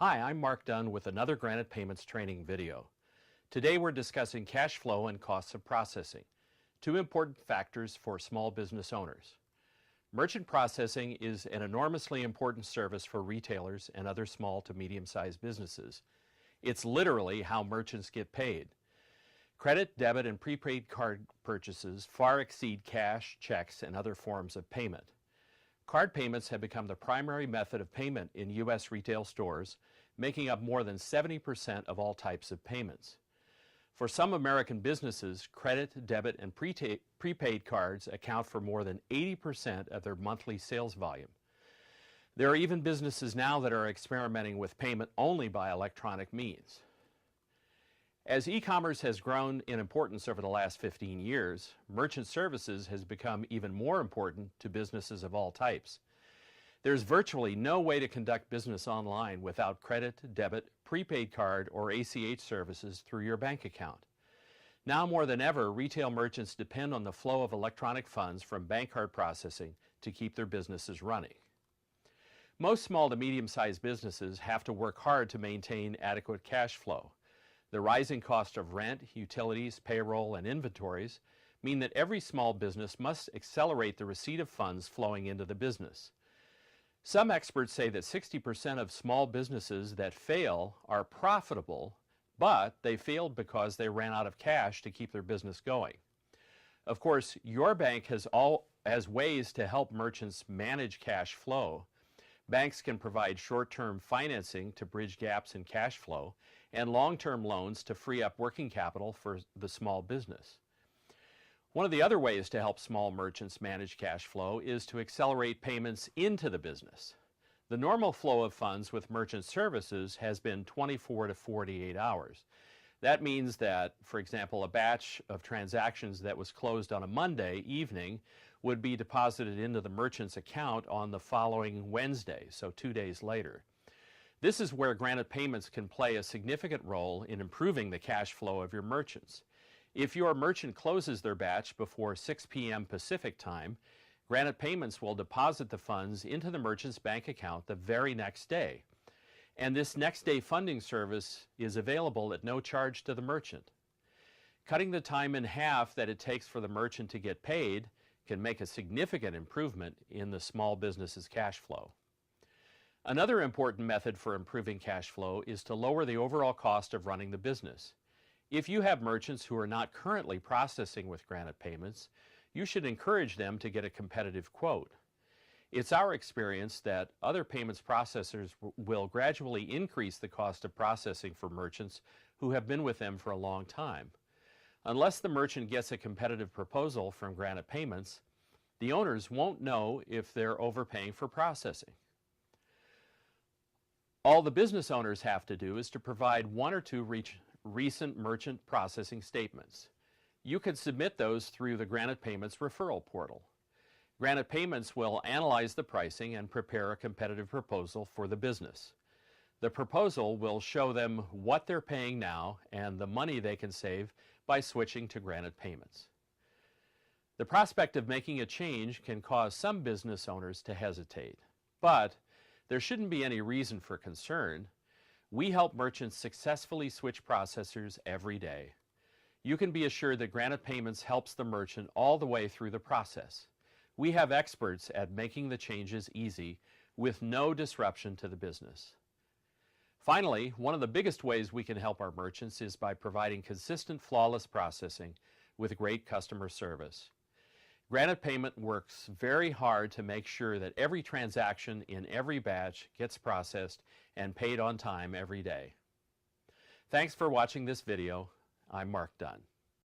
Hi, I'm Mark Dunn with another Granite Payments training video. Today we're discussing cash flow and costs of processing, two important factors for small business owners. Merchant processing is an enormously important service for retailers and other small to medium-sized businesses. It's literally how merchants get paid. Credit, debit, and prepaid card purchases far exceed cash, checks, and other forms of payment. Card payments have become the primary method of payment in U.S. retail stores, making up more than 70% of all types of payments. For some American businesses, credit, debit, and prepaid cards account for more than 80% of their monthly sales volume. There are even businesses now that are experimenting with payment only by electronic means. As e-commerce has grown in importance over the last 15 years, merchant services has become even more important to businesses of all types. There's virtually no way to conduct business online without credit, debit, prepaid card, or ACH services through your bank account. Now more than ever, retail merchants depend on the flow of electronic funds from bank card processing to keep their businesses running. Most small to medium-sized businesses have to work hard to maintain adequate cash flow. The rising cost of rent, utilities, payroll, and inventories mean that every small business must accelerate the receipt of funds flowing into the business. Some experts say that 60% of small businesses that fail are profitable, but they failed because they ran out of cash to keep their business going. Of course, your bank has ways to help merchants manage cash flow. Banks can provide short-term financing to bridge gaps in cash flow and long-term loans to free up working capital for the small business. One of the other ways to help small merchants manage cash flow is to accelerate payments into the business. The normal flow of funds with merchant services has been 24 to 48 hours. That means that, for example, a batch of transactions that was closed on a Monday evening would be deposited into the merchant's account on the following Wednesday, so 2 days later. This is where Granite Payments can play a significant role in improving the cash flow of your merchants. If your merchant closes their batch before 6 p.m. Pacific time, Granite Payments will deposit the funds into the merchant's bank account the very next day. And this next day funding service is available at no charge to the merchant. Cutting the time in half that it takes for the merchant to get paid can make a significant improvement in the small business's cash flow. Another important method for improving cash flow is to lower the overall cost of running the business. If you have merchants who are not currently processing with Granite Payments, you should encourage them to get a competitive quote. It's our experience that other payments processors will gradually increase the cost of processing for merchants who have been with them for a long time. Unless the merchant gets a competitive proposal from Granite Payments, the owners won't know if they're overpaying for processing. All the business owners have to do is to provide one or two recent merchant processing statements. You can submit those through the Granite Payments referral portal. Granite Payments will analyze the pricing and prepare a competitive proposal for the business. The proposal will show them what they're paying now and the money they can save by switching to Granite Payments. The prospect of making a change can cause some business owners to hesitate, but there shouldn't be any reason for concern. We help merchants successfully switch processors every day. You can be assured that Granite Payments helps the merchant all the way through the process. We have experts at making the changes easy with no disruption to the business. Finally, one of the biggest ways we can help our merchants is by providing consistent, flawless processing with great customer service. Granite Payment works very hard to make sure that every transaction in every batch gets processed and paid on time every day. Thanks for watching this video. I'm Mark Dunn.